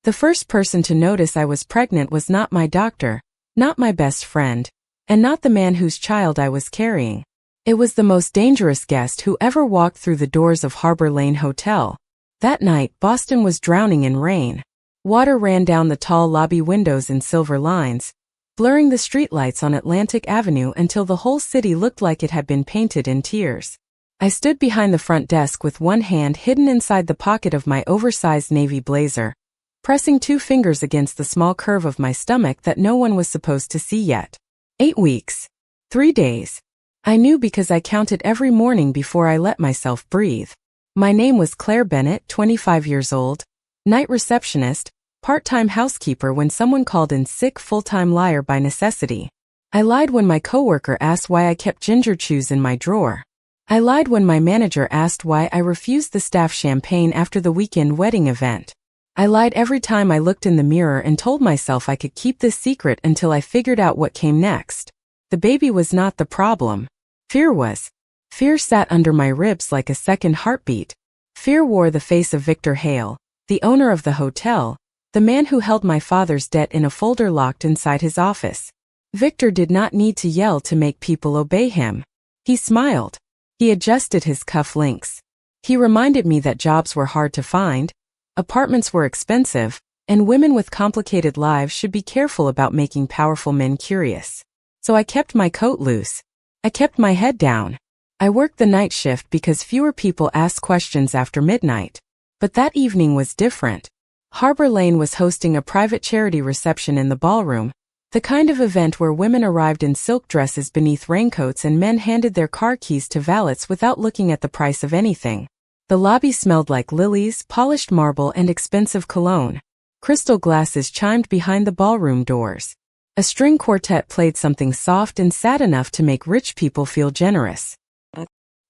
The first person to notice I was pregnant was not my doctor, not my best friend, and not the man whose child I was carrying. It was the most dangerous guest who ever walked through the doors of Harbor Lane Hotel. That night, Boston was drowning in rain. Water ran down the tall lobby windows in silver lines, blurring the streetlights on Atlantic Avenue until the whole city looked like it had been painted in tears. I stood behind the front desk with one hand hidden inside the pocket of my oversized navy blazer, pressing 2 fingers against the small curve of my stomach that no one was supposed to see yet. 8 weeks. 3 days. I knew because I counted every morning before I let myself breathe. My name was Claire Bennett, 25 years old, night receptionist, part-time housekeeper when someone called in sick, full-time liar by necessity. I lied when my coworker asked why I kept ginger chews in my drawer. I lied when my manager asked why I refused the staff champagne after the weekend wedding event. I lied every time I looked in the mirror and told myself I could keep this secret until I figured out what came next. The baby was not the problem. Fear was. Fear sat under my ribs like a second heartbeat. Fear wore the face of Victor Hale, the owner of the hotel, the man who held my father's debt in a folder locked inside his office. Victor did not need to yell to make people obey him. He smiled. He adjusted his cuff links. He reminded me that jobs were hard to find, apartments were expensive, and women with complicated lives should be careful about making powerful men curious. So I kept my coat loose. I kept my head down. I worked the night shift because fewer people asked questions after midnight. But that evening was different. Harbor Lane was hosting a private charity reception in the ballroom, the kind of event where women arrived in silk dresses beneath raincoats and men handed their car keys to valets without looking at the price of anything. The lobby smelled like lilies, polished marble, and expensive cologne. Crystal glasses chimed behind the ballroom doors. A string quartet played something soft and sad enough to make rich people feel generous.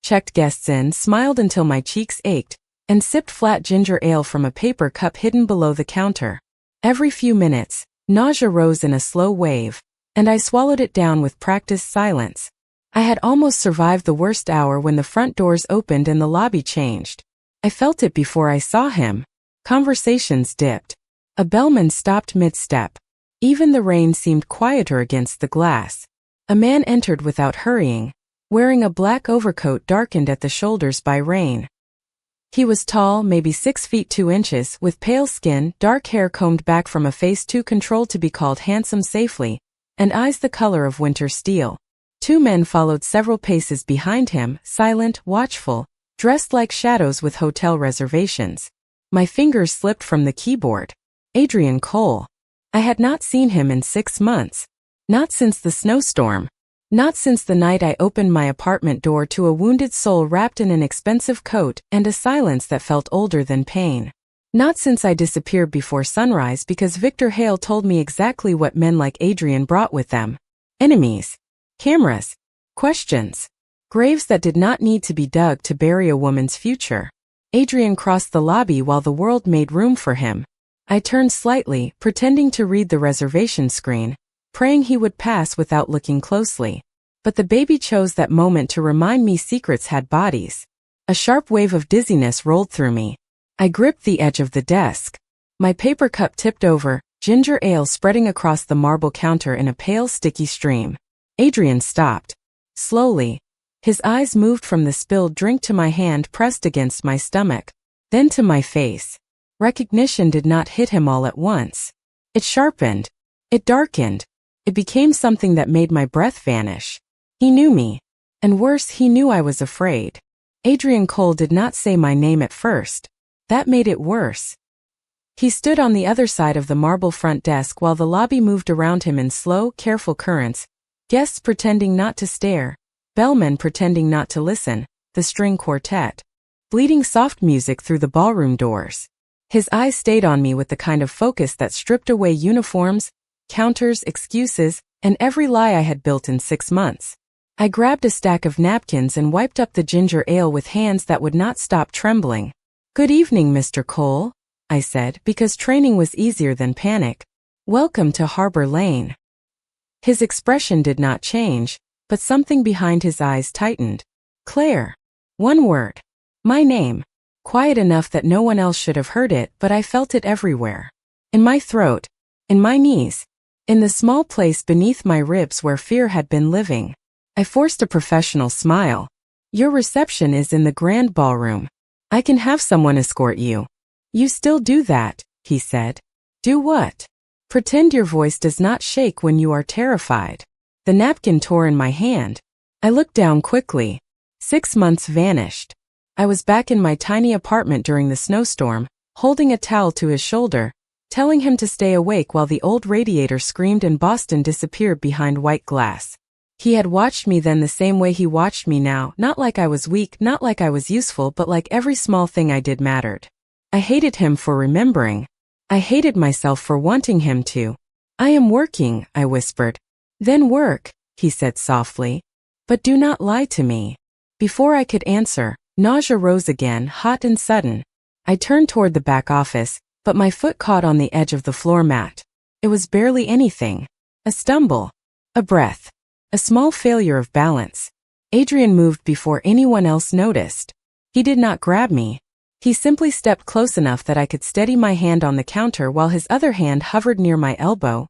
Checked guests in, smiled until my cheeks ached, and sipped flat ginger ale from a paper cup hidden below the counter. Every few minutes, nausea rose in a slow wave, and I swallowed it down with practiced silence. I had almost survived the worst hour when the front doors opened and the lobby changed. I felt it before I saw him. Conversations dipped. A bellman stopped mid-step. Even the rain seemed quieter against the glass. A man entered without hurrying, wearing a black overcoat darkened at the shoulders by rain. He was tall, maybe 6 feet 2 inches, with pale skin, dark hair combed back from a face too controlled to be called handsome safely, and eyes the color of winter steel. 2 men followed several paces behind him, silent, watchful, dressed like shadows with hotel reservations. My fingers slipped from the keyboard. Adrian Cole. I had not seen him in 6 months. Not since the snowstorm. Not since the night I opened my apartment door to a wounded soul wrapped in an expensive coat and a silence that felt older than pain. Not since I disappeared before sunrise because Victor Hale told me exactly what men like Adrian brought with them. Enemies. Cameras. Questions. Graves that did not need to be dug to bury a woman's future. Adrian crossed the lobby while the world made room for him. I turned slightly, pretending to read the reservation screen, praying he would pass without looking closely. But the baby chose that moment to remind me secrets had bodies. A sharp wave of dizziness rolled through me. I gripped the edge of the desk. My paper cup tipped over, ginger ale spreading across the marble counter in a pale, sticky stream. Adrian stopped. Slowly. His eyes moved from the spilled drink to my hand pressed against my stomach, then to my face. Recognition did not hit him all at once. It sharpened. It darkened. It became something that made my breath vanish. He knew me. And worse, he knew I was afraid. Adrian Cole did not say my name at first. That made it worse. He stood on the other side of the marble front desk while the lobby moved around him in slow, careful currents, guests pretending not to stare, bellmen pretending not to listen, the string quartet, bleeding soft music through the ballroom doors. His eyes stayed on me with the kind of focus that stripped away uniforms, counters, excuses, and every lie I had built in 6 months. I grabbed a stack of napkins and wiped up the ginger ale with hands that would not stop trembling. "Good evening, Mr. Cole," I said, because training was easier than panic. "Welcome to Harbor Lane." His expression did not change, but something behind his eyes tightened. Claire. One word. My name. Quiet enough that no one else should have heard it, but I felt it everywhere. In my throat. In my knees. In the small place beneath my ribs where fear had been living. I forced a professional smile. Your reception is in the grand ballroom. I can have someone escort you. You still do that, he said. Do what? Pretend your voice does not shake when you are terrified. The napkin tore in my hand. I looked down quickly. 6 months vanished. I was back in my tiny apartment during the snowstorm, holding a towel to his shoulder, telling him to stay awake while the old radiator screamed and Boston disappeared behind white glass. He had watched me then the same way he watched me now, not like I was weak, not like I was useful, but like every small thing I did mattered. I hated him for remembering. I hated myself for wanting him to. I am working, I whispered. Then work, he said softly. But do not lie to me. Before I could answer, nausea rose again, hot and sudden. I turned toward the back office, but my foot caught on the edge of the floor mat. It was barely anything. A stumble. A breath. A small failure of balance. Adrian moved before anyone else noticed. He did not grab me. He simply stepped close enough that I could steady my hand on the counter while his other hand hovered near my elbow.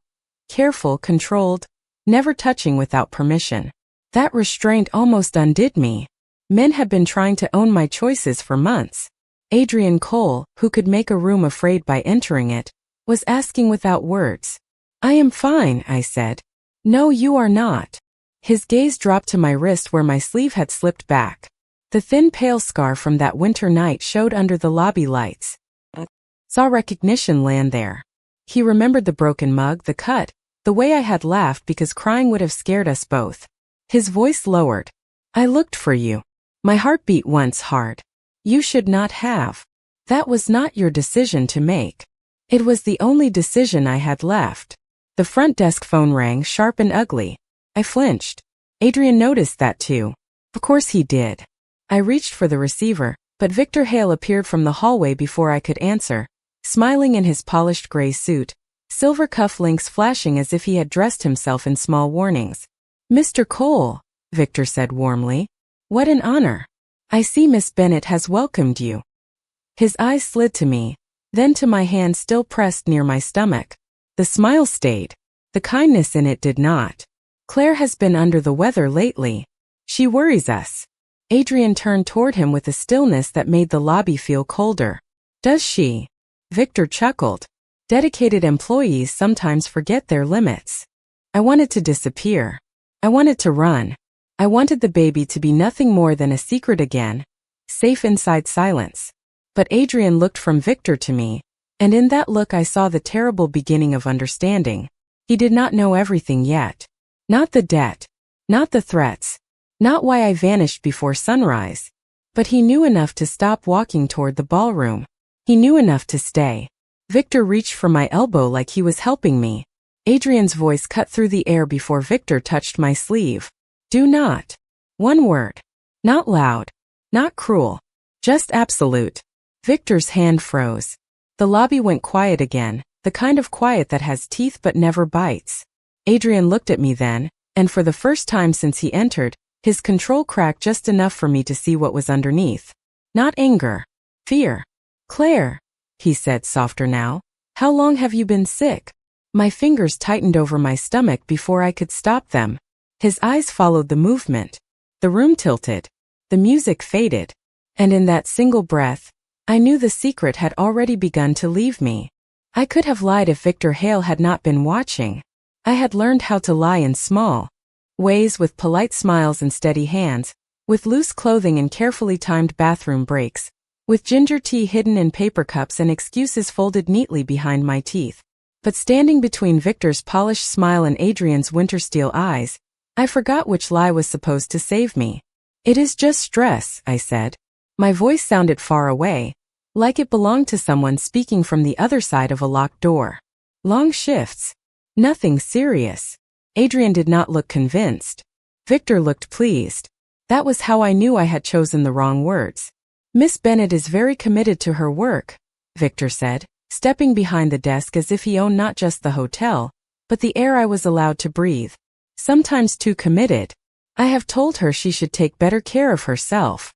Careful, controlled, never touching without permission. That restraint almost undid me. Men had been trying to own my choices for months. Adrian Cole, who could make a room afraid by entering it, was asking without words. I am fine, I said. No, you are not. His gaze dropped to my wrist where my sleeve had slipped back. The thin pale scar from that winter night showed under the lobby lights. Saw recognition land there. He remembered the broken mug, the cut, the way I had laughed because crying would have scared us both. His voice lowered. I looked for you. My heart beat once hard. You should not have. That was not your decision to make. It was the only decision I had left. The front desk phone rang, sharp and ugly. I flinched. Adrian noticed that too. Of course he did. I reached for the receiver, but Victor Hale appeared from the hallway before I could answer, smiling in his polished gray suit, silver cuff links flashing as if he had dressed himself in small warnings. Mr. Cole, Victor said warmly. What an honor. I see Miss Bennet has welcomed you. His eyes slid to me, then to my hand still pressed near my stomach. The smile stayed. The kindness in it did not. Claire has been under the weather lately. She worries us. Adrian turned toward him with a stillness that made the lobby feel colder. Does she? Victor chuckled. Dedicated employees sometimes forget their limits. I wanted to disappear. I wanted to run. I wanted the baby to be nothing more than a secret again, safe inside silence. But Adrian looked from Victor to me, and in that look I saw the terrible beginning of understanding. He did not know everything yet. Not the debt. Not the threats. Not why I vanished before sunrise. But he knew enough to stop walking toward the ballroom. He knew enough to stay. Victor reached for my elbow like he was helping me. Adrian's voice cut through the air before Victor touched my sleeve. Do not. One word. Not loud. Not cruel. Just absolute. Victor's hand froze. The lobby went quiet again, the kind of quiet that has teeth but never bites. Adrian looked at me then, and for the first time since he entered, his control cracked just enough for me to see what was underneath. Not anger. Fear. Claire, he said softer now. How long have you been sick? My fingers tightened over my stomach before I could stop them. His eyes followed the movement. The room tilted. The music faded. And in that single breath, I knew the secret had already begun to leave me. I could have lied if Victor Hale had not been watching. I had learned how to lie in small ways, with polite smiles and steady hands, with loose clothing and carefully timed bathroom breaks, with ginger tea hidden in paper cups and excuses folded neatly behind my teeth. But standing between Victor's polished smile and Adrian's winter steel eyes, I forgot which lie was supposed to save me. It is just stress, I said. My voice sounded far away, like it belonged to someone speaking from the other side of a locked door. Long shifts. Nothing serious. Adrian did not look convinced. Victor looked pleased. That was how I knew I had chosen the wrong words. Miss Bennet is very committed to her work, Victor said, stepping behind the desk as if he owned not just the hotel, but the air I was allowed to breathe. Sometimes too committed. I have told her she should take better care of herself.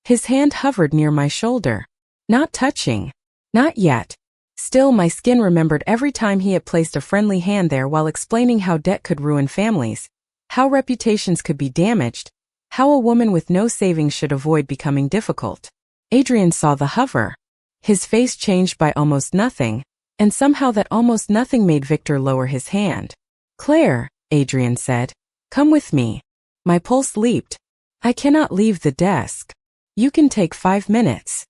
His hand hovered near my shoulder. Not touching. Not yet. Still, my skin remembered every time he had placed a friendly hand there while explaining how debt could ruin families, how reputations could be damaged, how a woman with no savings should avoid becoming difficult. Adrian saw the hover. His face changed by almost nothing, and somehow that almost nothing made Victor lower his hand. "Claire," Adrian said, "come with me." My pulse leaped. "I cannot leave the desk." "You can take 5 minutes."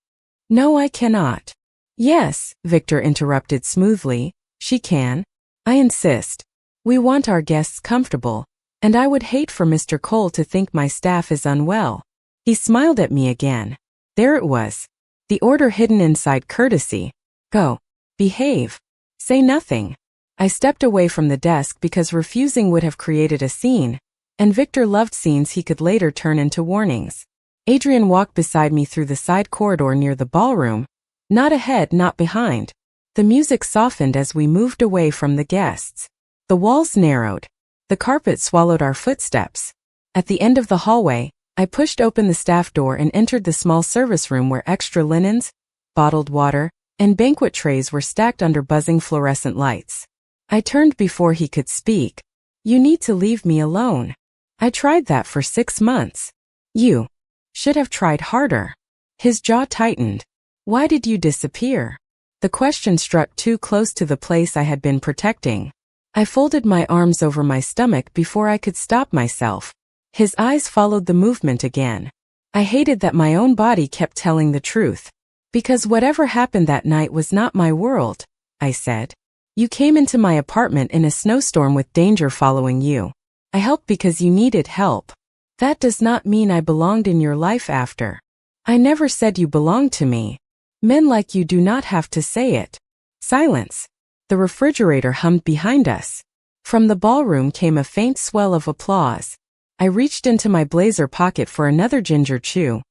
"No, I cannot." "Yes," Victor interrupted smoothly, "she can. I insist. We want our guests comfortable, and I would hate for Mr. Cole to think my staff is unwell." He smiled at me again. There it was. The order hidden inside courtesy. Go. Behave. Say nothing. I stepped away from the desk because refusing would have created a scene, and Victor loved scenes he could later turn into warnings. Adrian walked beside me through the side corridor near the ballroom. Not ahead, not behind. The music softened as we moved away from the guests. The walls narrowed. The carpet swallowed our footsteps. At the end of the hallway, I pushed open the staff door and entered the small service room where extra linens, bottled water, and banquet trays were stacked under buzzing fluorescent lights. I turned before he could speak. "You need to leave me alone. I tried that for 6 months. You should have tried harder." His jaw tightened. "Why did you disappear?" The question struck too close to the place I had been protecting. I folded my arms over my stomach before I could stop myself. His eyes followed the movement again. I hated that my own body kept telling the truth. "Because whatever happened that night was not my world," I said. "You came into my apartment in a snowstorm with danger following you. I helped because you needed help. That does not mean I belonged in your life after. I never said you belonged to me. Men like you do not have to say it." Silence. The refrigerator hummed behind us. From the ballroom came a faint swell of applause. I reached into my blazer pocket for another ginger chew,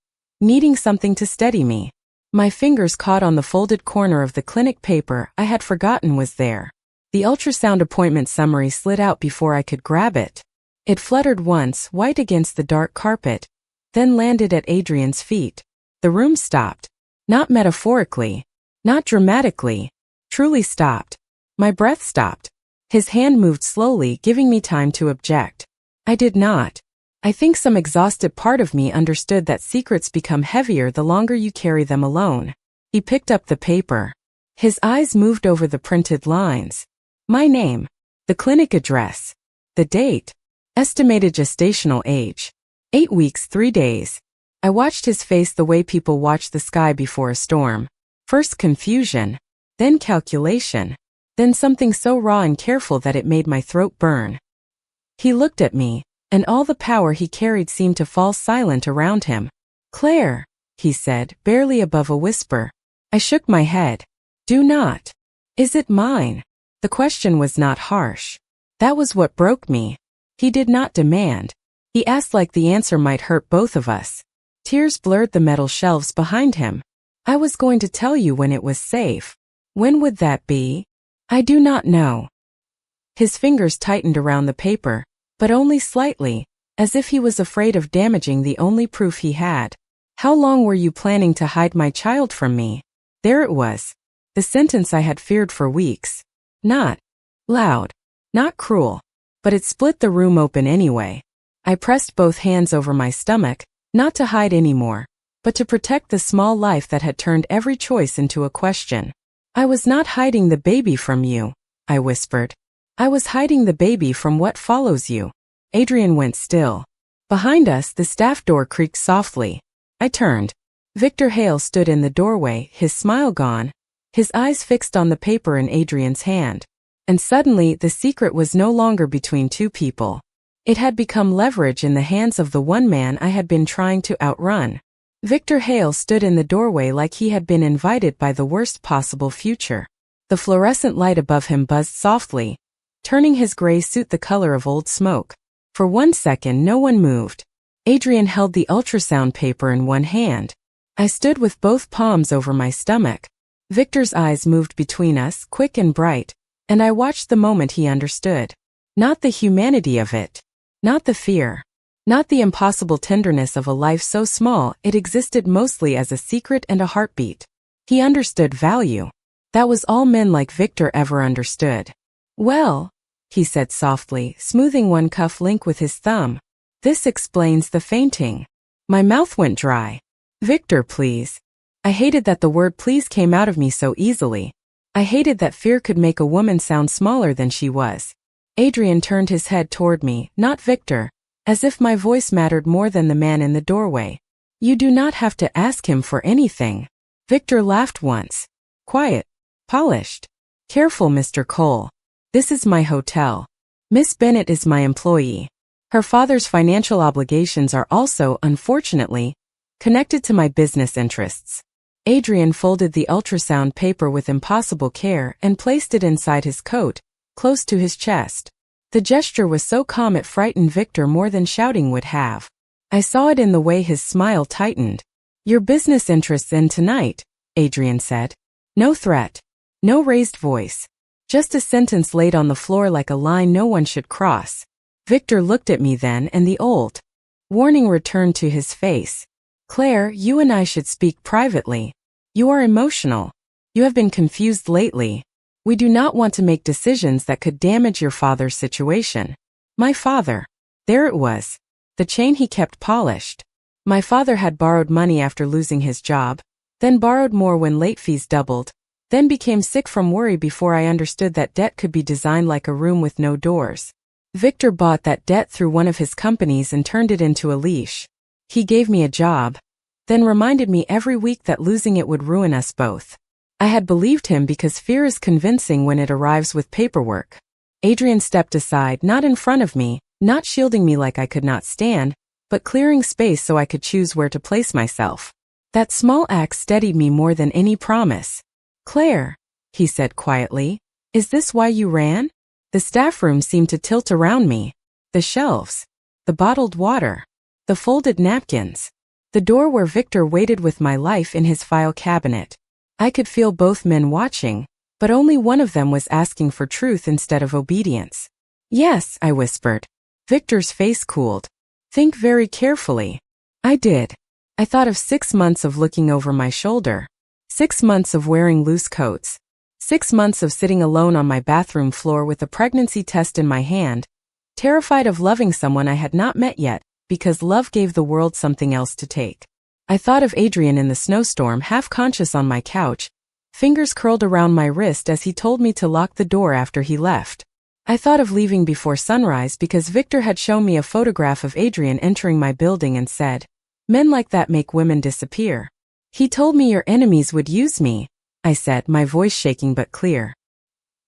needing something to steady me. My fingers caught on the folded corner of the clinic paper I had forgotten was there. The ultrasound appointment summary slid out before I could grab it. It fluttered once, white against the dark carpet, then landed at Adrian's feet. The room stopped. Not metaphorically, not dramatically, truly stopped. My breath stopped. His hand moved slowly, giving me time to object. I did not. I think some exhausted part of me understood that secrets become heavier the longer you carry them alone. He picked up the paper. His eyes moved over the printed lines. My name, the clinic address, the date, estimated gestational age, 8 weeks, 3 days. I watched his face the way people watch the sky before a storm. First confusion, then calculation, then something so raw and careful that it made my throat burn. He looked at me, and all the power he carried seemed to fall silent around him. "Claire," he said, barely above a whisper. I shook my head. "Do not." "Is it mine?" The question was not harsh. That was what broke me. He did not demand. He asked like the answer might hurt both of us. Tears blurred the metal shelves behind him. "I was going to tell you when it was safe." "When would that be?" "I do not know." His fingers tightened around the paper, but only slightly, as if he was afraid of damaging the only proof he had. "How long were you planning to hide my child from me?" There it was. The sentence I had feared for weeks. Not loud, not cruel, but it split the room open anyway. I pressed both hands over my stomach, not to hide anymore, but to protect the small life that had turned every choice into a question. "I was not hiding the baby from you," I whispered. "I was hiding the baby from what follows you." Adrian went still. Behind us, the staff door creaked softly. I turned. Victor Hale stood in the doorway, his smile gone, his eyes fixed on the paper in Adrian's hand. And suddenly, the secret was no longer between two people. It had become leverage in the hands of the one man I had been trying to outrun. Victor Hale stood in the doorway like he had been invited by the worst possible future. The fluorescent light above him buzzed softly, turning his gray suit the color of old smoke. For 1 second no one moved. Adrian held the ultrasound paper in one hand. I stood with both palms over my stomach. Victor's eyes moved between us, quick and bright, and I watched the moment he understood. Not the humanity of it. Not the fear. Not the impossible tenderness of a life so small it existed mostly as a secret and a heartbeat. He understood value. That was all men like Victor ever understood. Well, he said softly, smoothing one cuff link with his thumb. This explains the fainting. My mouth went dry. Victor, please. I hated that the word please came out of me so easily. I hated that fear could make a woman sound smaller than she was. Adrian turned his head toward me, not Victor, as if my voice mattered more than the man in the doorway. You do not have to ask him for anything. Victor laughed once. Quiet. Polished. Careful, Mr. Cole. This is my hotel. Miss Bennett is my employee. Her father's financial obligations are also, unfortunately, connected to my business interests. Adrian folded the ultrasound paper with impossible care and placed it inside his coat, close to his chest. The gesture was so calm it frightened Victor more than shouting would have. I saw it in the way his smile tightened. Your business interests end tonight, Adrian said. No threat. No raised voice. Just a sentence laid on the floor like a line no one should cross. Victor looked at me then and the old warning returned to his face. Claire, you and I should speak privately. You are emotional. You have been confused lately. We do not want to make decisions that could damage your father's situation. My father. There it was. The chain he kept polished. My father had borrowed money after losing his job, then borrowed more when late fees doubled, then became sick from worry before I understood that debt could be designed like a room with no doors. Victor bought that debt through one of his companies and turned it into a leash. He gave me a job, then reminded me every week that losing it would ruin us both. I had believed him because fear is convincing when it arrives with paperwork. Adrian stepped aside, not in front of me, not shielding me like I could not stand, but clearing space so I could choose where to place myself. That small act steadied me more than any promise. Claire, he said quietly, is this why you ran? The staff room seemed to tilt around me. The shelves. The bottled water. The folded napkins. The door where Victor waited with my life in his file cabinet. I could feel both men watching, but only one of them was asking for truth instead of obedience. Yes, I whispered. Victor's face cooled. Think very carefully. I did. I thought of 6 months of looking over my shoulder. 6 months of wearing loose coats. 6 months of sitting alone on my bathroom floor with a pregnancy test in my hand, terrified of loving someone I had not met yet, because love gave the world something else to take. I thought of Adrian in the snowstorm, half conscious on my couch, fingers curled around my wrist as he told me to lock the door after he left. I thought of leaving before sunrise because Victor had shown me a photograph of Adrian entering my building and said, "Men like that make women disappear." He told me your enemies would use me, I said, my voice shaking but clear.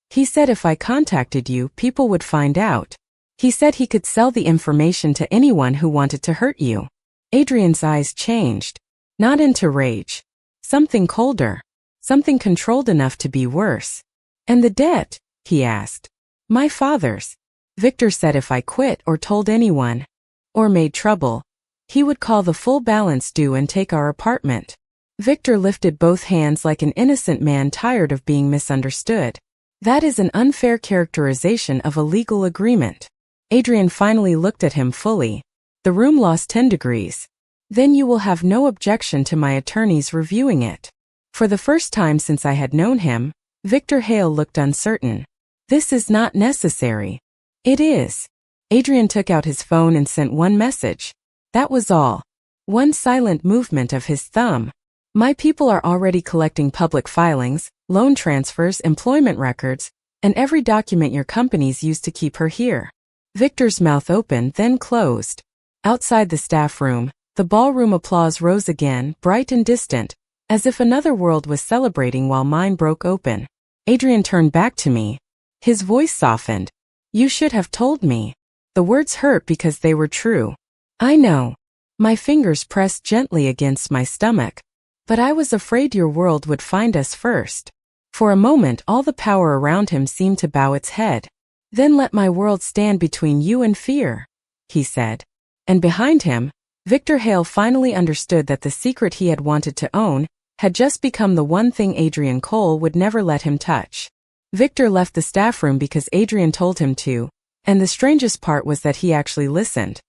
He said if I contacted you, people would find out. He said he could sell the information to anyone who wanted to hurt you. Adrian's eyes changed. Not into rage. Something colder. Something controlled enough to be worse. And the debt? He asked. My father's. Victor said if I quit or told anyone, or made trouble, he would call the full balance due and take our apartment. Victor lifted both hands like an innocent man tired of being misunderstood. That is an unfair characterization of a legal agreement. Adrian finally looked at him fully. The room lost 10 degrees. Then you will have no objection to my attorneys reviewing it. For the first time since I had known him, Victor Hale looked uncertain. This is not necessary. It is. Adrian took out his phone and sent one message. That was all. One silent movement of his thumb. My people are already collecting public filings, loan transfers, employment records, and every document your companies use to keep her here. Victor's mouth opened, then closed. Outside the staff room, the ballroom applause rose again, bright and distant, as if another world was celebrating while mine broke open. Adrian turned back to me. His voice softened. You should have told me. The words hurt because they were true. I know. My fingers pressed gently against my stomach. But I was afraid your world would find us first. For a moment all the power around him seemed to bow its head. Then let my world stand between you and fear, he said. And behind him, Victor Hale finally understood that the secret he had wanted to own had just become the one thing Adrian Cole would never let him touch. Victor left the staff room because Adrian told him to, and the strangest part was that he actually listened.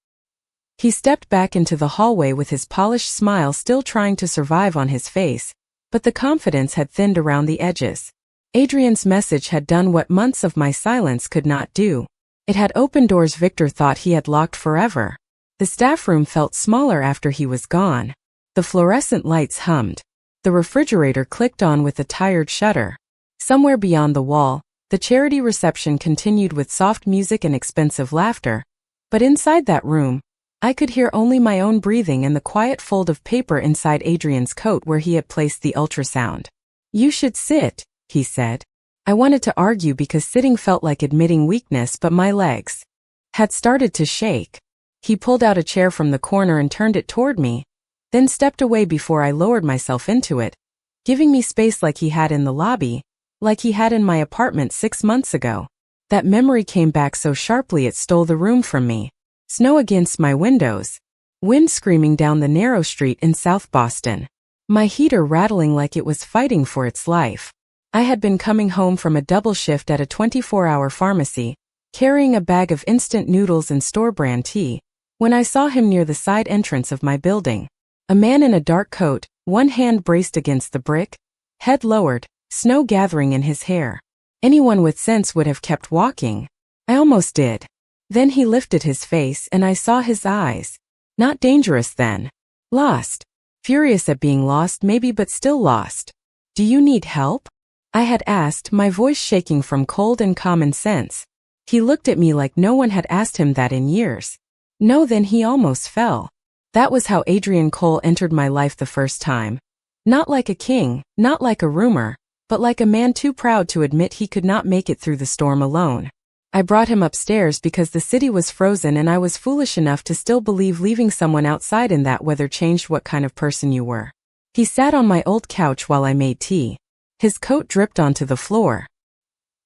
He stepped back into the hallway with his polished smile still trying to survive on his face, but the confidence had thinned around the edges. Adrian's message had done what months of my silence could not do. It had opened doors Victor thought he had locked forever. The staff room felt smaller after he was gone. The fluorescent lights hummed. The refrigerator clicked on with a tired shudder. Somewhere beyond the wall, the charity reception continued with soft music and expensive laughter. But inside that room, I could hear only my own breathing and the quiet fold of paper inside Adrian's coat where he had placed the ultrasound. "You should sit," he said. I wanted to argue because sitting felt like admitting weakness, but my legs had started to shake. He pulled out a chair from the corner and turned it toward me, then stepped away before I lowered myself into it, giving me space like he had in the lobby, like he had in my apartment 6 months ago. That memory came back so sharply it stole the room from me. Snow against my windows. Wind screaming down the narrow street in South Boston. My heater rattling like it was fighting for its life. I had been coming home from a double shift at a 24-hour pharmacy, carrying a bag of instant noodles and store-brand tea, when I saw him near the side entrance of my building. A man in a dark coat, one hand braced against the brick, head lowered, snow gathering in his hair. Anyone with sense would have kept walking. I almost did. Then he lifted his face and I saw his eyes. Not dangerous then. Lost. Furious at being lost maybe, but still lost. "Do you need help?" I had asked, my voice shaking from cold and common sense. He looked at me like no one had asked him that in years. No, then he almost fell. That was how Adrian Cole entered my life the first time. Not like a king, not like a rumor, but like a man too proud to admit he could not make it through the storm alone. I brought him upstairs because the city was frozen and I was foolish enough to still believe leaving someone outside in that weather changed what kind of person you were. He sat on my old couch while I made tea. His coat dripped onto the floor.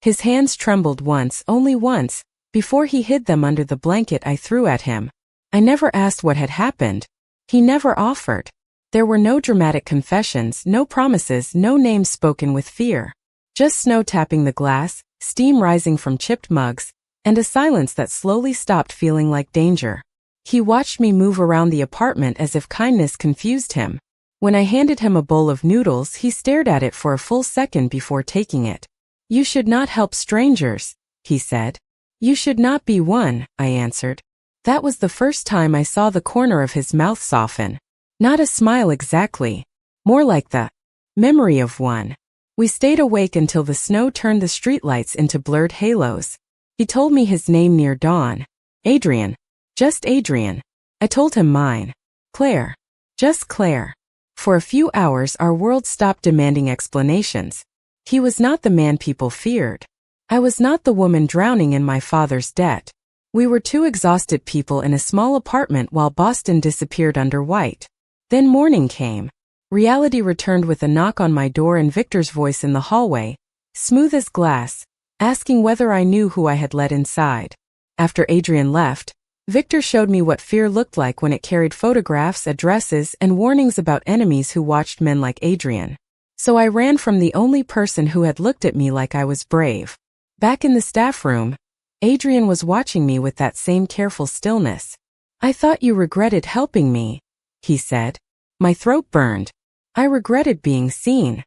His hands trembled once, only once, before he hid them under the blanket I threw at him. I never asked what had happened. He never offered. There were no dramatic confessions, no promises, no names spoken with fear. Just snow tapping the glass, steam rising from chipped mugs, and a silence that slowly stopped feeling like danger. He watched me move around the apartment as if kindness confused him. When I handed him a bowl of noodles, he stared at it for a full second before taking it. "You should not help strangers," he said. "You should not be one," I answered. That was the first time I saw the corner of his mouth soften. Not a smile exactly. More like the memory of one. We stayed awake until the snow turned the streetlights into blurred halos. He told me his name near dawn. Adrian. Just Adrian. I told him mine. Claire. Just Claire. For a few hours our world stopped demanding explanations. He was not the man people feared. I was not the woman drowning in my father's debt. We were two exhausted people in a small apartment while Boston disappeared under white. Then morning came. Reality returned with a knock on my door and Victor's voice in the hallway, smooth as glass, asking whether I knew who I had let inside. After Adrian left, Victor showed me what fear looked like when it carried photographs, addresses, and warnings about enemies who watched men like Adrian. So I ran from the only person who had looked at me like I was brave. Back in the staff room, Adrian was watching me with that same careful stillness. "I thought you regretted helping me," he said. My throat burned. I regretted being seen.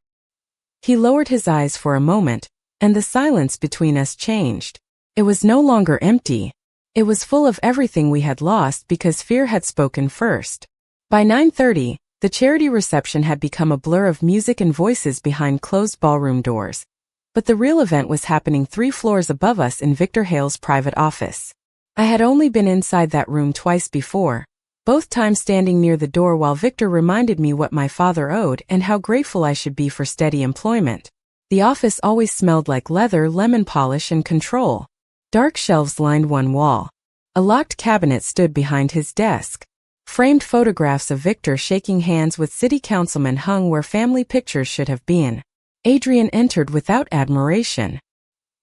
He lowered his eyes for a moment, and the silence between us changed. It was no longer empty. It was full of everything we had lost because fear had spoken first. By 9:30, the charity reception had become a blur of music and voices behind closed ballroom doors. But the real event was happening 3 floors above us in Victor Hale's private office. I had only been inside that room twice before, both times standing near the door while Victor reminded me what my father owed and how grateful I should be for steady employment. The office always smelled like leather, lemon polish, and control. Dark shelves lined one wall. A locked cabinet stood behind his desk. Framed photographs of Victor shaking hands with city councilmen hung where family pictures should have been. Adrian entered without admiration.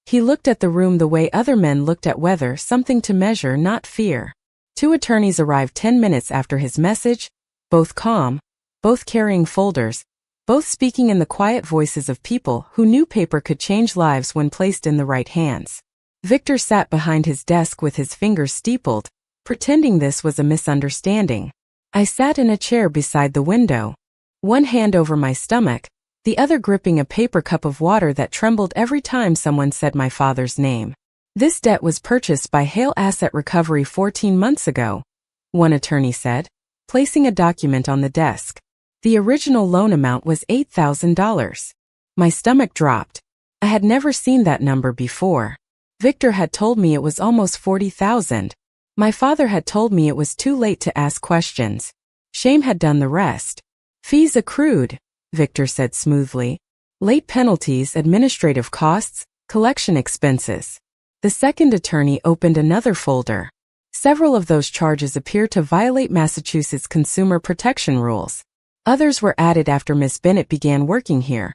He looked at the room the way other men looked at weather, something to measure, not fear. 2 attorneys arrived 10 minutes after his message, both calm, both carrying folders, both speaking in the quiet voices of people who knew paper could change lives when placed in the right hands. Victor sat behind his desk with his fingers steepled, pretending this was a misunderstanding. I sat in a chair beside the window, one hand over my stomach, the other gripping a paper cup of water that trembled every time someone said my father's name. This debt was purchased by Hale Asset Recovery 14 months ago, one attorney said, placing a document on the desk. The original loan amount was $8,000. My stomach dropped. I had never seen that number before. Victor had told me it was almost $40,000. My father had told me it was too late to ask questions. Shame had done the rest. Fees accrued, Victor said smoothly. Late penalties, administrative costs, collection expenses. The second attorney opened another folder. Several of those charges appear to violate Massachusetts consumer protection rules. Others were added after Miss Bennett began working here,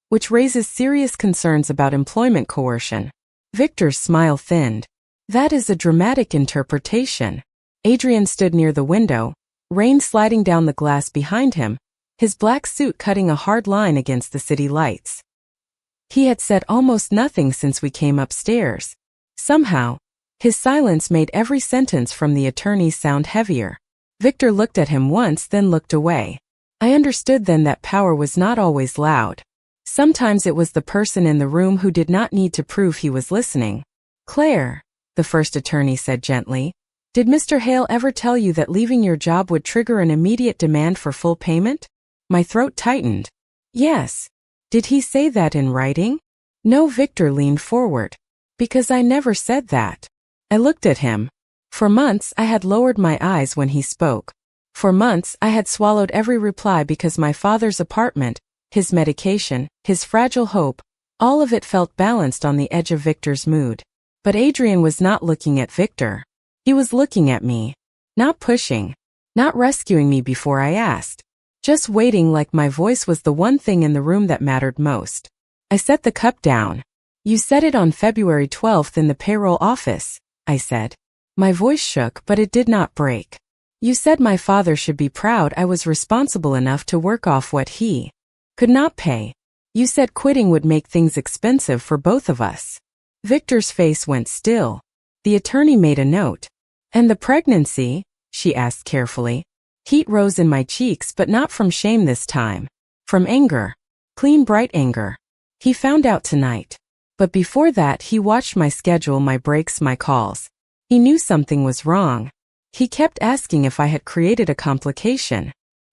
which raises serious concerns about employment coercion. Victor's smile thinned. That is a dramatic interpretation. Adrian stood near the window, rain sliding down the glass behind him, his black suit cutting a hard line against the city lights. He had said almost nothing since we came upstairs. Somehow, his silence made every sentence from the attorneys sound heavier. Victor looked at him once, then looked away. I understood then that power was not always loud. Sometimes it was the person in the room who did not need to prove he was listening. Claire, the first attorney said gently, did Mr. Hale ever tell you that leaving your job would trigger an immediate demand for full payment? My throat tightened. Yes. Did he say that in writing? No, Victor leaned forward. Because I never said that. I looked at him. For months I had lowered my eyes when he spoke. For months I had swallowed every reply because my father's apartment, his medication, his fragile hope, all of it felt balanced on the edge of Victor's mood. But Adrian was not looking at Victor. He was looking at me. Not pushing. Not rescuing me before I asked. Just waiting, like my voice was the one thing in the room that mattered most. I set the cup down. You said it on February 12th in the payroll office, I said. My voice shook, but it did not break. You said my father should be proud I was responsible enough to work off what he could not pay. You said quitting would make things expensive for both of us. Victor's face went still. The attorney made a note. And the pregnancy? She asked carefully. Heat rose in my cheeks, but not from shame this time. From anger. Clean, bright anger. He found out tonight. But before that he watched my schedule, my breaks, my calls. He knew something was wrong. He kept asking if I had created a complication.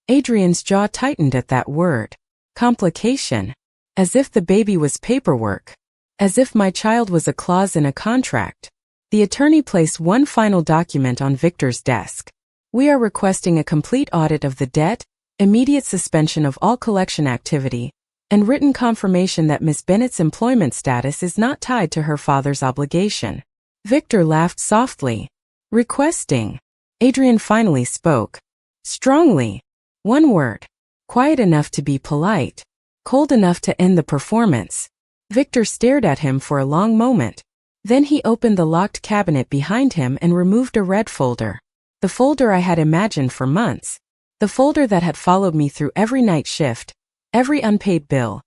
Adrian's jaw tightened at that word. Complication. As if the baby was paperwork. As if my child was a clause in a contract. The attorney placed one final document on Victor's desk. We are requesting a complete audit of the debt, immediate suspension of all collection activity, and written confirmation that Miss Bennett's employment status is not tied to her father's obligation. Victor laughed softly. Requesting. Adrian finally spoke. Strongly. One word. Quiet enough to be polite. Cold enough to end the performance. Victor stared at him for a long moment. Then he opened the locked cabinet behind him and removed a red folder. The folder I had imagined for months. The folder that had followed me through every night shift, every unpaid bill,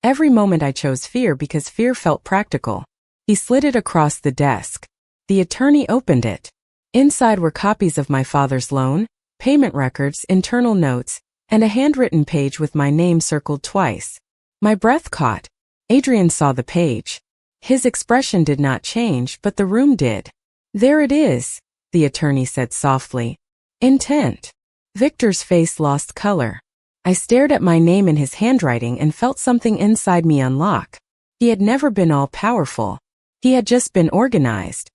every moment I chose fear because fear felt practical. He slid it across the desk. The attorney opened it. Inside were copies of my father's loan, payment records, internal notes, and a handwritten page with my name circled twice. My breath caught. Adrian saw the page. His expression did not change, but the room did. There it is, the attorney said softly. Intent. Victor's face lost color. I stared at my name in his handwriting and felt something inside me unlock. He had never been all-powerful. He had just been organized.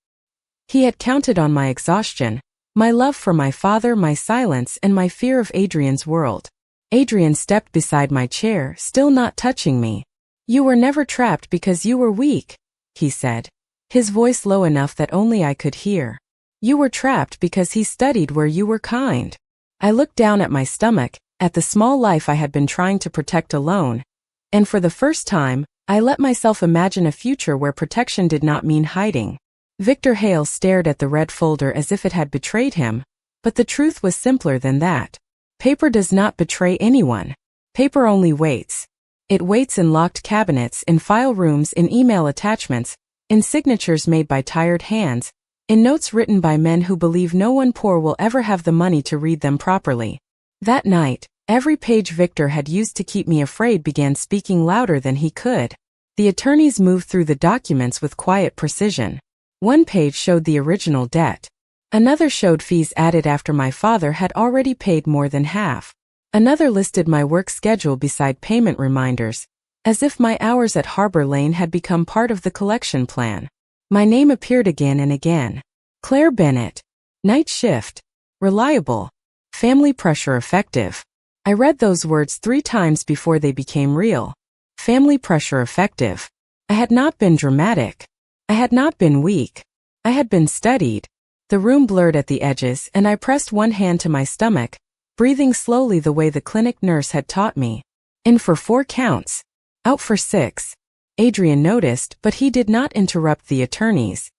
He had counted on my exhaustion, my love for my father, my silence, and my fear of Adrian's world. Adrian stepped beside my chair, still not touching me. You were never trapped because you were weak, he said, his voice low enough that only I could hear. You were trapped because he studied where you were kind. I looked down at my stomach, at the small life I had been trying to protect alone, and for the first time, I let myself imagine a future where protection did not mean hiding. Victor Hale stared at the red folder as if it had betrayed him, but the truth was simpler than that. Paper does not betray anyone. Paper only waits. It waits in locked cabinets, in file rooms, in email attachments, in signatures made by tired hands, in notes written by men who believe no one poor will ever have the money to read them properly. That night, Every page Victor had used to keep me afraid began speaking louder than he could. The attorneys moved through the documents with quiet precision. One page showed the original debt. Another showed fees added after my father had already paid more than half. Another listed my work schedule beside payment reminders, as if my hours at Harbor Lane had become part of the collection plan. My name appeared again and again. Claire Bennett. Night shift. Reliable. Family pressure effective. I read those words 3 times before they became real. Family pressure effective. I had not been dramatic. I had not been weak. I had been studied. The room blurred at the edges and I pressed one hand to my stomach, breathing slowly the way the clinic nurse had taught me. In for 4 counts. Out for 6. Adrian noticed, but he did not interrupt the attorneys.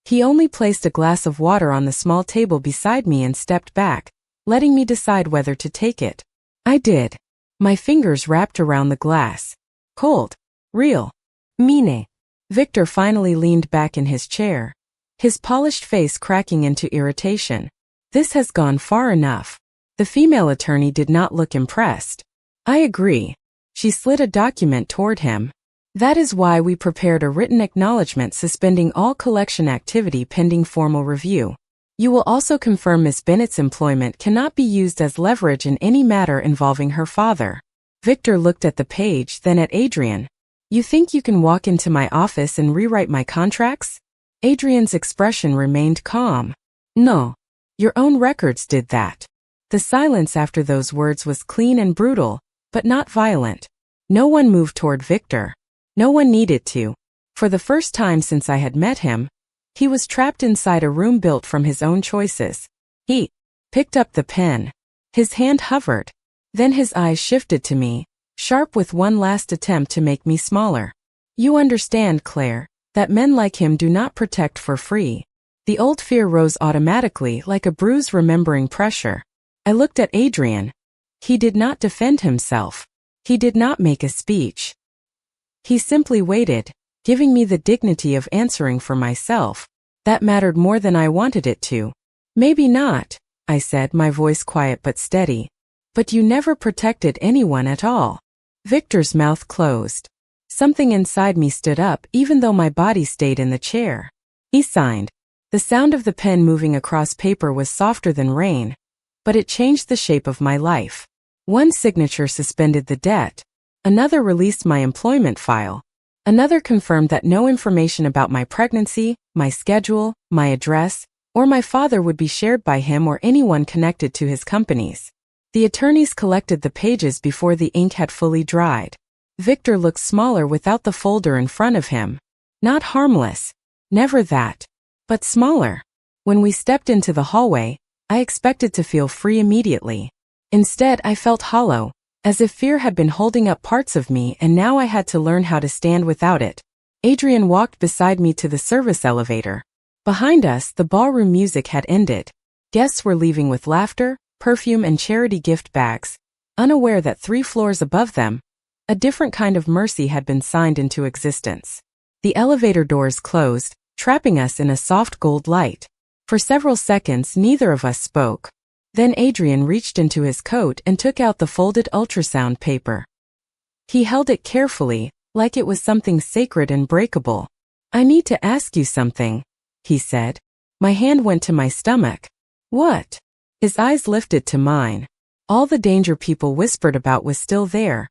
He only placed a glass of water on the small table beside me and stepped back, letting me decide whether to take it. I did. My fingers wrapped around the glass. Cold. Real. Mine. Victor finally leaned back in his chair, his polished face cracking into irritation. This has gone far enough. The female attorney did not look impressed. I agree. She slid a document toward him. That is why we prepared a written acknowledgement suspending all collection activity pending formal review. You will also confirm Ms. Bennett's employment cannot be used as leverage in any matter involving her father. Victor looked at the page, then at Adrian. You think you can walk into my office and rewrite my contracts? Adrian's expression remained calm. No. Your own records did that. The silence after those words was clean and brutal, but not violent. No one moved toward Victor. No one needed to. For the first time since I had met him, he was trapped inside a room built from his own choices. He picked up the pen. His hand hovered. Then his eyes shifted to me, sharp with one last attempt to make me smaller. You understand, Claire, that men like him do not protect for free. The old fear rose automatically like a bruise remembering pressure. I looked at Adrian. He did not defend himself. He did not make a speech. He simply waited, giving me the dignity of answering for myself. That mattered more than I wanted it to. Maybe not, I said, my voice quiet but steady. But you never protected anyone at all. Victor's mouth closed. Something inside me stood up even though my body stayed in the chair. He signed. The sound of the pen moving across paper was softer than rain, but it changed the shape of my life. One signature suspended the debt. Another released my employment file. Another confirmed that no information about my pregnancy, my schedule, my address, or my father would be shared by him or anyone connected to his companies. The attorneys collected the pages before the ink had fully dried. Victor looked smaller without the folder in front of him. Not harmless. Never that. But smaller. When we stepped into the hallway, I expected to feel free immediately. Instead, I felt hollow, as if fear had been holding up parts of me and now I had to learn how to stand without it. Adrian walked beside me to the service elevator. Behind us, the ballroom music had ended. Guests were leaving with laughter, perfume and charity gift bags, unaware that 3 floors above them, a different kind of mercy had been signed into existence. The elevator doors closed, trapping us in a soft gold light. For several seconds, neither of us spoke. Then Adrian reached into his coat and took out the folded ultrasound paper. He held it carefully, like it was something sacred and breakable. I need to ask you something, he said. My hand went to my stomach. What? His eyes lifted to mine. All the danger people whispered about was still there,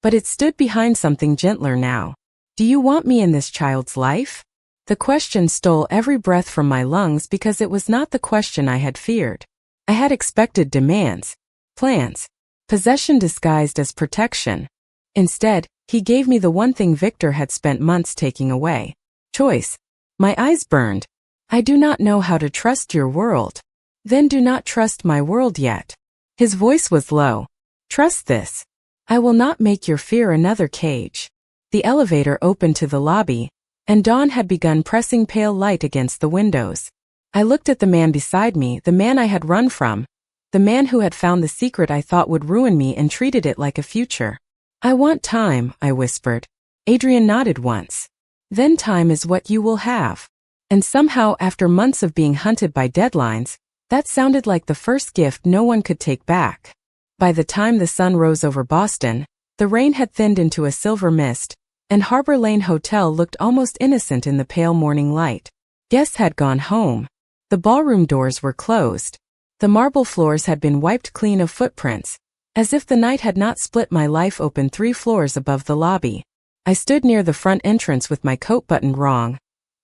but it stood behind something gentler now. Do you want me in this child's life? The question stole every breath from my lungs because it was not the question I had feared. I had expected demands, plans, possession disguised as protection. Instead, he gave me the one thing Victor had spent months taking away. Choice. My eyes burned. I do not know how to trust your world. Then do not trust my world yet. His voice was low. Trust this. I will not make your fear another cage. The elevator opened to the lobby, and dawn had begun pressing pale light against the windows. I looked at the man beside me, the man I had run from, the man who had found the secret I thought would ruin me and treated it like a future. I want time, I whispered. Adrian nodded once. Then time is what you will have. And somehow, after months of being hunted by deadlines, that sounded like the first gift no one could take back. By the time the sun rose over Boston, the rain had thinned into a silver mist, and Harbor Lane Hotel looked almost innocent in the pale morning light. Guests had gone home. The ballroom doors were closed. The marble floors had been wiped clean of footprints, as if the night had not split my life open 3 floors above the lobby. I stood near the front entrance with my coat buttoned wrong,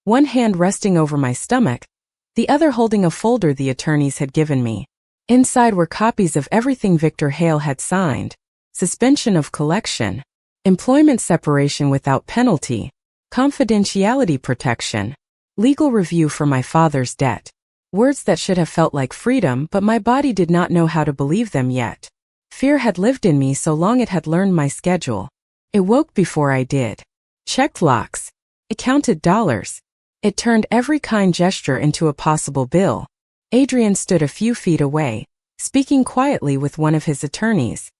one hand resting over my stomach, the other holding a folder the attorneys had given me. Inside were copies of everything Victor Hale had signed: suspension of collection, employment separation without penalty, confidentiality protection, legal review for my father's debt. Words that should have felt like freedom, but my body did not know how to believe them yet. Fear had lived in me so long it had learned my schedule. It woke before I did. Checked locks. It counted dollars. It turned every kind gesture into a possible bill. Adrian stood a few feet away, speaking quietly with one of his attorneys.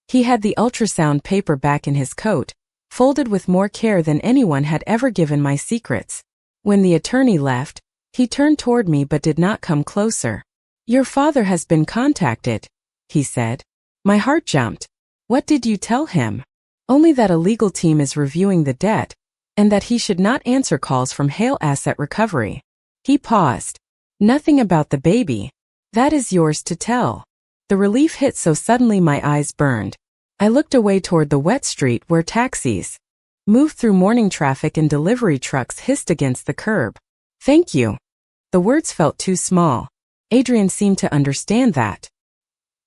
He had the ultrasound paper back in his coat, folded with more care than anyone had ever given my secrets. When the attorney left, he turned toward me but did not come closer. "Your father has been contacted," he said. My heart jumped. "What did you tell him?" "Only that a legal team is reviewing the debt, and that he should not answer calls from Hale Asset Recovery." He paused. "Nothing about the baby. That is yours to tell." The relief hit so suddenly my eyes burned. I looked away toward the wet street where taxis moved through morning traffic and delivery trucks hissed against the curb. "Thank you." The words felt too small. Adrian seemed to understand that.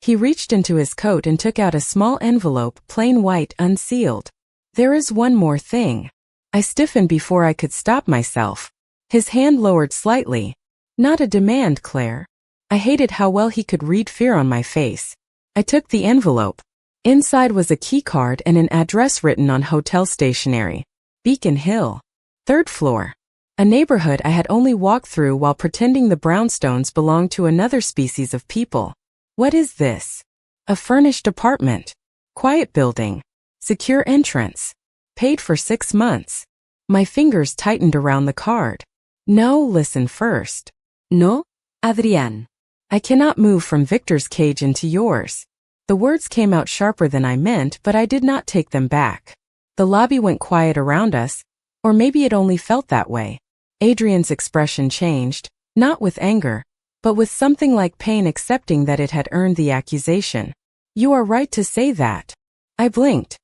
He reached into his coat and took out a small envelope, plain white, unsealed. "There is one more thing." I stiffened before I could stop myself. His hand lowered slightly. "Not a demand, Claire." I hated how well he could read fear on my face. I took the envelope. Inside was a keycard and an address written on hotel stationery. Beacon Hill, 3rd floor. A neighborhood I had only walked through while pretending the brownstones belonged to another species of people. What is this? A furnished apartment. Quiet building. Secure entrance. Paid for 6 months. My fingers tightened around the card. "No, listen first." "No, Adrián. I cannot move from Victor's cage into yours." The words came out sharper than I meant, but I did not take them back. The lobby went quiet around us, or maybe it only felt that way. Adrian's expression changed, not with anger, but with something like pain, accepting that it had earned the accusation. "You are right to say that." I blinked.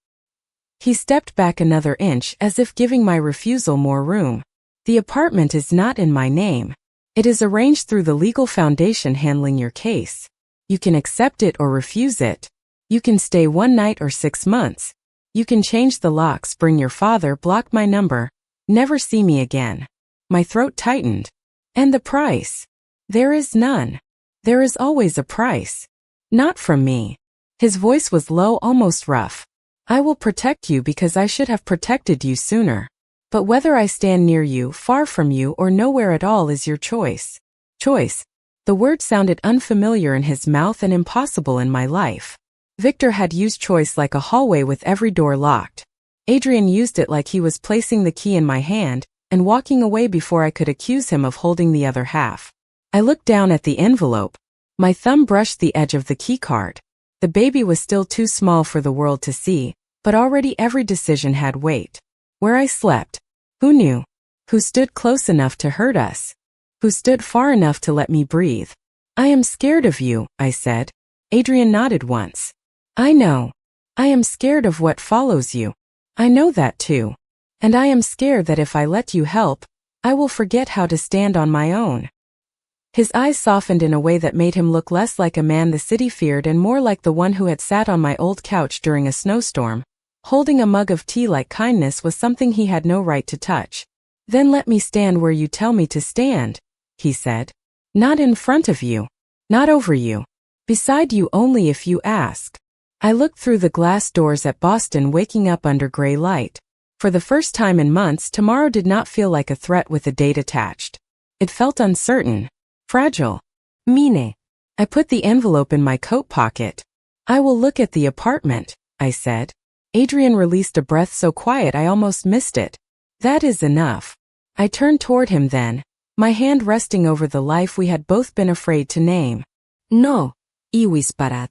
He stepped back another inch, as if giving my refusal more room. "The apartment is not in my name. It is arranged through the legal foundation handling your case. You can accept it or refuse it. You can stay 1 night or 6 months. You can change the locks, bring your father, block my number, never see me again." My throat tightened. "And the price?" "There is none. There is always a price. Not from me." His voice was low, almost rough. "I will protect you because I should have protected you sooner. But whether I stand near you, far from you, or nowhere at all is your choice." Choice. The word sounded unfamiliar in his mouth and impossible in my life. Victor had used choice like a hallway with every door locked. Adrian used it like he was placing the key in my hand and walking away before I could accuse him of holding the other half. I looked down at the envelope. My thumb brushed the edge of the keycard. The baby was still too small for the world to see, but already every decision had weight. Where I slept. Who knew? Who stood close enough to hurt us? Who stood far enough to let me breathe? "I am scared of you," I said. Adrian nodded once. "I know. I am scared of what follows you. I know that too. And I am scared that if I let you help, I will forget how to stand on my own." His eyes softened in a way that made him look less like a man the city feared and more like the one who had sat on my old couch during a snowstorm. Holding a mug of tea like kindness was something he had no right to touch. "Then let me stand where you tell me to stand," he said. "Not in front of you. Not over you. Beside you only if you ask." I looked through the glass doors at Boston waking up under gray light. For the first time in months, tomorrow did not feel like a threat with a date attached. It felt uncertain. Fragile. Mine. I put the envelope in my coat pocket. "I will look at the apartment," I said. Adrian released a breath so quiet I almost missed it. "That is enough." I turned toward him then, my hand resting over the life we had both been afraid to name. "No, y whisperat."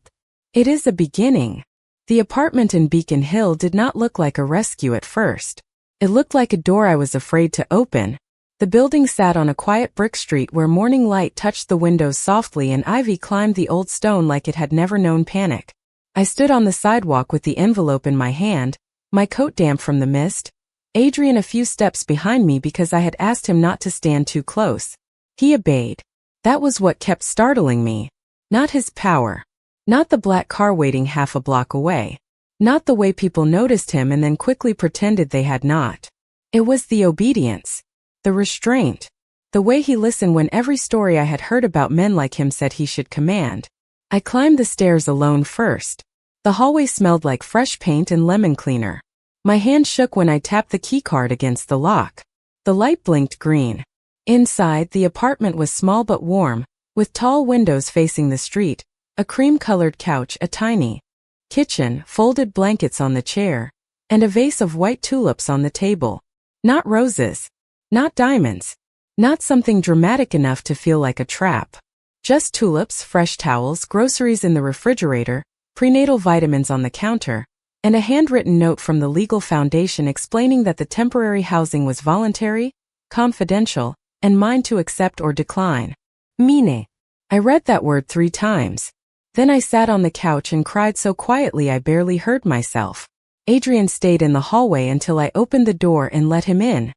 It is a beginning. The apartment in Beacon Hill did not look like a rescue at first. It looked like a door I was afraid to open. The building sat on a quiet brick street where morning light touched the windows softly and ivy climbed the old stone like it had never known panic. I stood on the sidewalk with the envelope in my hand, my coat damp from the mist, Adrian a few steps behind me because I had asked him not to stand too close. He obeyed. That was what kept startling me. Not his power. Not the black car waiting half a block away. Not the way people noticed him and then quickly pretended they had not. It was the obedience. The restraint. The way he listened when every story I had heard about men like him said he should command. I climbed the stairs alone first. The hallway smelled like fresh paint and lemon cleaner. My hand shook when I tapped the keycard against the lock. The light blinked green. Inside, the apartment was small but warm, with tall windows facing the street, a cream-colored couch, a tiny kitchen, folded blankets on the chair, and a vase of white tulips on the table. Not roses. Not diamonds. Not something dramatic enough to feel like a trap. Just tulips, fresh towels, groceries in the refrigerator, prenatal vitamins on the counter, and a handwritten note from the legal foundation explaining that the temporary housing was voluntary, confidential, and mine to accept or decline. Mine. I read that word 3 times. Then I sat on the couch and cried so quietly I barely heard myself. Adrian stayed in the hallway until I opened the door and let him in.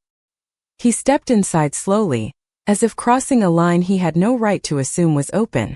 He stepped inside slowly, as if crossing a line he had no right to assume was open.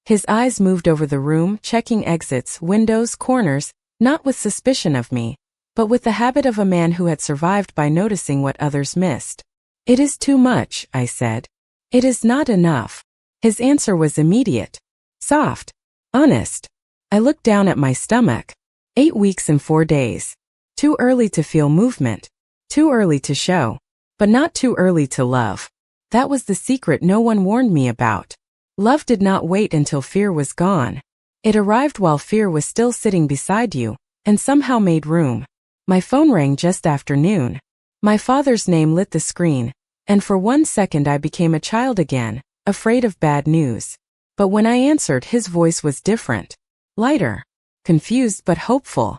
His eyes moved over the room, checking exits, windows, corners, not with suspicion of me, but with the habit of a man who had survived by noticing what others missed. "It is too much," I said. "It is not enough." His answer was immediate. Soft. Honest. I looked down at my stomach. 8 weeks and 4 days. Too early to feel movement. Too early to show. But not too early to love. That was the secret no one warned me about. Love did not wait until fear was gone. It arrived while fear was still sitting beside you, and somehow made room. My phone rang just after noon. My father's name lit the screen, and for 1 second I became a child again, afraid of bad news. But when I answered, his voice was different. Lighter. Confused but hopeful.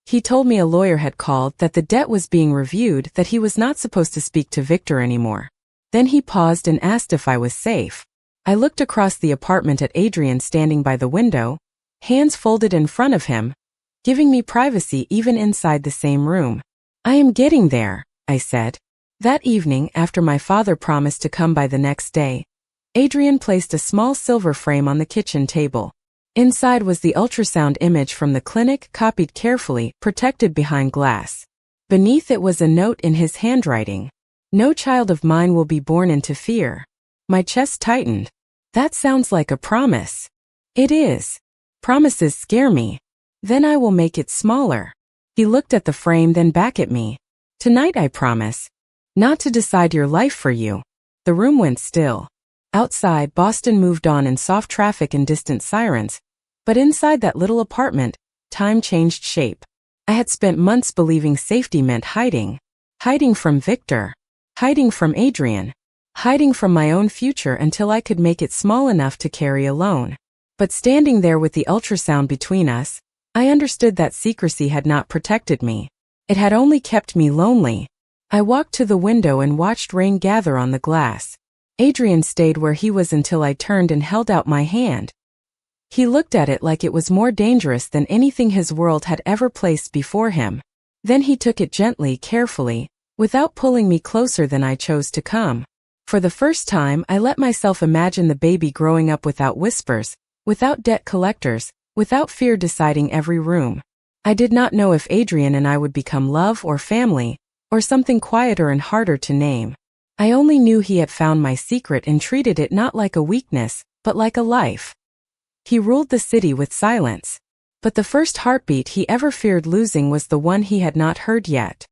He told me a lawyer had called, that the debt was being reviewed, that he was not supposed to speak to Victor anymore. Then he paused and asked if I was safe. I looked across the apartment at Adrian standing by the window, hands folded in front of him, giving me privacy even inside the same room. "I am getting there," I said. That evening, after my father promised to come by the next day, Adrian placed a small silver frame on the kitchen table. Inside was the ultrasound image from the clinic, copied carefully, protected behind glass. Beneath it was a note in his handwriting. "No child of mine will be born into fear." My chest tightened. That sounds like a promise. It is. Promises scare me. Then I will make it smaller. He looked at the frame, then back at me. "Tonight I promise. Not to decide your life for you." The room went still. Outside, Boston moved on in soft traffic and distant sirens, but inside that little apartment, time changed shape. I had spent months believing safety meant hiding. Hiding from Victor. Hiding from Adrian. Hiding from my own future until I could make it small enough to carry alone. But standing there with the ultrasound between us, I understood that secrecy had not protected me. It had only kept me lonely. I walked to the window and watched rain gather on the glass. Adrian stayed where he was until I turned and held out my hand. He looked at it like it was more dangerous than anything his world had ever placed before him. Then he took it gently, carefully, without pulling me closer than I chose to come. For the first time, I let myself imagine the baby growing up without whispers, without debt collectors, without fear deciding every room. I did not know if Adrian and I would become love or family, or something quieter and harder to name. I only knew he had found my secret and treated it not like a weakness, but like a life. He ruled the city with silence. But the first heartbeat he ever feared losing was the one he had not heard yet.